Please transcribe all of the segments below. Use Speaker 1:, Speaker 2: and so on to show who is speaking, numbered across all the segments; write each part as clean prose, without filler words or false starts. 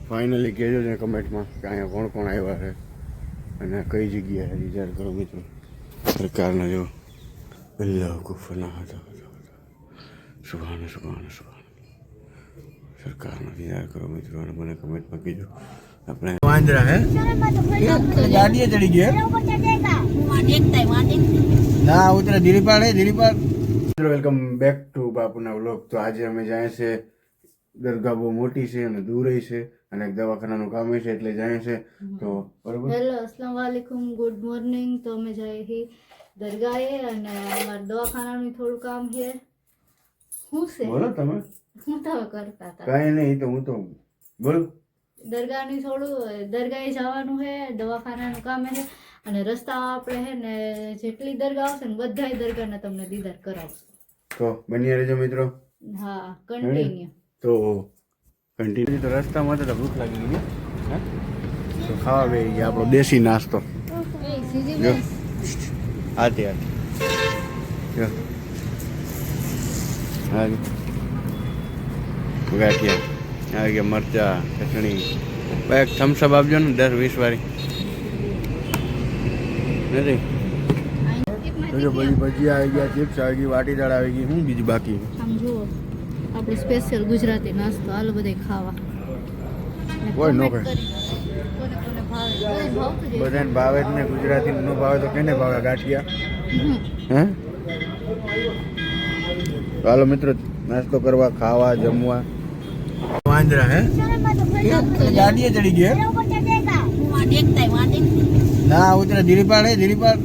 Speaker 1: Finally કહેજો ને કમેન્ટમાં કે અહીંયા કોણ કોણ આવ્યા છે અને કઈ જગ્યાએ વિચાર કરો મિત્રો. સરકારનો જો અલ્લાહ ગુફના હતા સુભાન સુભાન સુભાન. સરકારનો વિચાર કરો મિત્રો અને મને કમેન્ટમાં કહેજો. આપણે વાંદરા હે ગાડીએ ચડી ગયા ના ઉતરે ધીરીપાડ હે ધીરીપાડ. વેલકમ બેક ટુ બાપુના વ્લોગ. તો આજે અમે જાય છે દરગાહ બહુ મોટી છે અને દૂર છે અને એક દવાખાનાનું કામ છે એટલે જાય છે. તો બરોબર.
Speaker 2: હેલો અસ્સલામ વાલેકુમ ગુડ મોર્નિંગ. તો અમે જાય હી દરગાહે અને અમાર દવાખાનાનું થોડું કામ છે. શું છે
Speaker 1: બોલો તમે.
Speaker 2: હું તો કરતા હતા
Speaker 1: કાંઈ નહીં તો હું તો બોલો.
Speaker 2: દરગાહની થોડું દરગાહે જવાનું છે, દવાખાનાનું કામ છે અને રસ્તા આપણે છે ને જેટલી દરગાહ આવશે ને બધાય દરગાહના તમને દીદાર કરાવશું.
Speaker 1: તો બની રહેજો મિત્રો.
Speaker 2: હા કન્ટિન્યુ.
Speaker 1: તો કન્ટિન્યુ. તો રસ્તામાં તો ભૂખ લાગી ગઈ હે તો ખાવા બેસી ગયા આપણો દેશી નાસ્તો. જો હાથી હાથી જો હા ગાંઠિયા આવી ગયા મરચા ચટણી એક થમ્સઅપ આપજો ને 10-20 વાળી નથી. જો બધી ભજીયા આવી ગયા, ચિપ્સ આવી ગઈ, વાટી દાળ આવી ગઈ, શું બીજું બાકી?
Speaker 2: આમ જુઓ આપણું સ્પેશિયલ ગુજરાતી નાસ્તો હાલો બધે ખાવા.
Speaker 1: કોઈ નો કહે બધાને ભાવે જ ને. ગુજરાતી નો ભાવે તો કેને ભાવે ગાંઠિયા હે? ચાલો મિત્રો નાસ્તો કરવા ખાવા જમવા. વાંદરા હે ગાડીએ ચડી ગયા ના ઉતરે ધીરીપાડ હે ધીરીપાડ.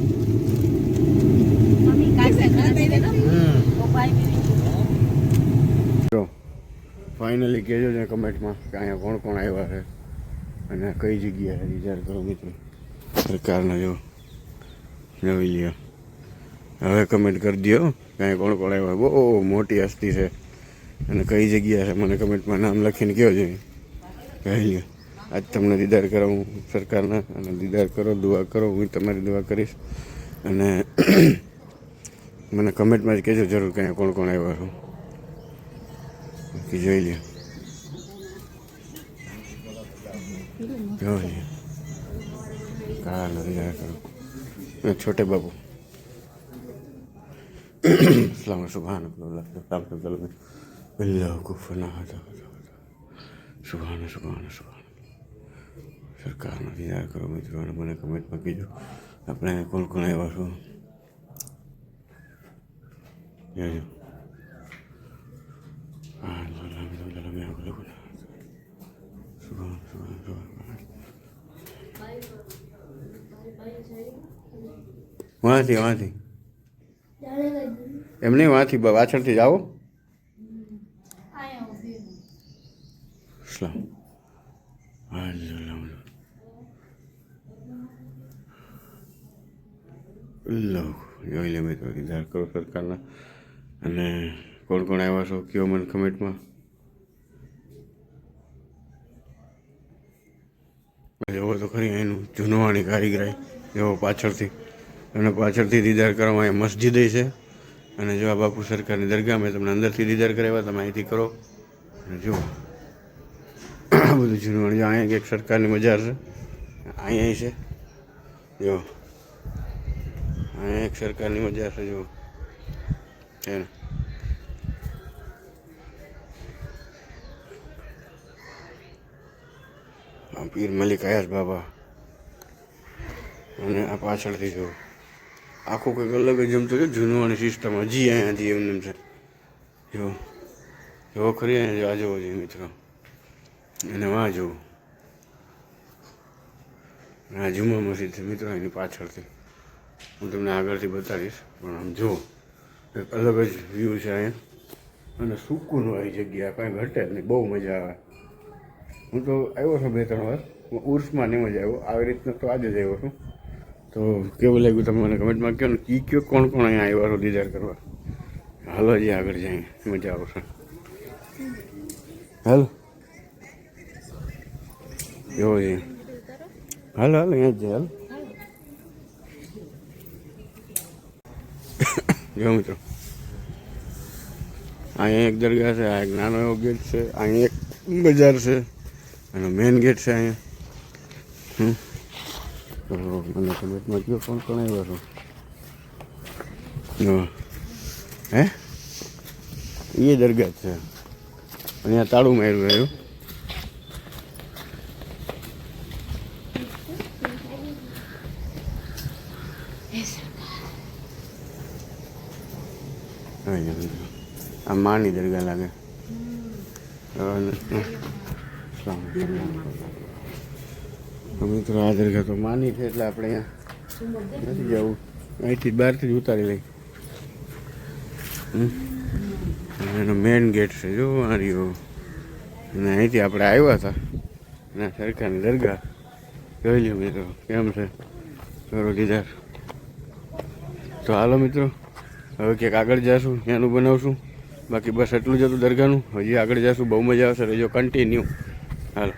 Speaker 1: ફાઇનલી કહેજો ને કમેન્ટમાં કે અહીંયા કોણ કોણ આવ્યા છે અને કઈ જગ્યાએ વિચાર કરો મિત્રો. સરકારનો જો જોઈ લ્યો. હવે કમેન્ટ કરી દો કે અહીંયા કોણ કોણ આવ્યા. બહુ મોટી હસ્તી છે અને કઈ જગ્યા છે મને કમેન્ટમાં નામ લખીને કહો જોઈએ. કહી લ્યો આજ તમને દીદાર કરાવું સરકારના અને દીદાર કરો, દુઆ કરો. હું તમારી દુઆ કરીશ અને મને કમેન્ટમાં જ કહેજો જરૂર કે અહીંયા કોણ કોણ આવ્યા છો. જોઈ લ્યો જોઈ લ્યો કાળનો દીદાર કરો. છોટે બાબુ સલામ સુભાન અલ્લાહ ગુફના હતા સુભાન સુભાન સુભાન. સરકારનો દીદાર કરો મિત્રો અને મને કમેન્ટમાં કહેજો આપણે કોણ કોણ આવ્યા છો. જોજો વાંથી એમ નહીં વાંથી પાછળથી જાઓ. જોઈ લે મિત્રો દીદાર કરો સરકારના અને કોણ કોણ આવ્યા છો કયો મને કમેન્ટમાં. જોવો તો ખરી એનું જૂનવાણી કારીગરાઈ જોવો પાછળથી અને પાછળથી દીદાર કરવામાં અહીંયા મસ્જિદ છે અને જો આ બાપુ સરકારની દરગાહ મેં તમને અંદરથી દીદાર કરાવ્યા તમે અહીંથી કરો અને જુઓ બધું જૂનવાણી. અહીંયા એક સરકારની મજાર છે અહીંયા છે જો અહીંયા એક સરકારની મજાર છે જો છે ને. પીર મલિક આયાસ બાબા અને આ પાછળથી જો આખું કંઈક અલગ જ જમતું છે જૂનવાણી સિસ્ટમ હજી અહીંયાથી એમને છે જો જો ખરી અહીંયા આ જોવો જોઈએ મિત્રો અને વાં જુઓ આ જુમા મસ્જિદ છે મિત્રો એની પાછળથી હું તમને આગળથી બતાવીશ પણ આમ જુઓ એક અલગ જ વ્યૂ છે અહીંયા અને સુકૂન વાળી જગ્યા કાંઈ ઘટે જ નહીં. બહુ મજા આવે. હું તો આવ્યો છું 2-3 વાર ઉર્સમાં નહીં મજા આવ્યો આવી રીતના તો આજે જ આવ્યો છું. તો કેવું લાગ્યું તમે મને કમેન્ટમાં કહો ને કયો કોણ કોણ અહીંયા આવ્યા છો દીદાર કરવા. હાલો હજી આગળ જાય મજા આવશે. હાલો જોવો જોઈએ હાલો હાલો અહીંયા જ જાય હાલો જો મિત્રો અહીંયા એક દરગાહ છે, આ એક નાનો એવો ગેટ છે, અહીંયા એક બજાર છે અને મેઇન ગેટ છે અહીંયા. તો મને કમેન્ટમાં કયો કોણ કોણ આવ્યો છો. હે એ દરગાહ છે. અહીંયા તાળું માર્યું આવ્યું. આ માની દરગાહ લાગે. મિત્રો આ દરગાહ તો માની છે એટલે આપણે અહીંયા નથી જવું, અહીંથી બહારથી જ ઉતારી લઈ. એનો મેઇન ગેટ છે જો આ રહ્યો. અને અહીંથી આપણે આવ્યા હતા અને સરકારની દરગાહ જોઈ લ્યો મિત્રો કેમ છે કરો દીદાર. તો હાલો મિત્રો હવે ક્યાંક આગળ જઈશું ત્યાંનું બનાવશું. બાકી બસ એટલું જ હતું દરગાહનું. હજી આગળ જઈશું, બહુ મજા આવશે. રહેજો કન્ટિન્યુ. હાલો.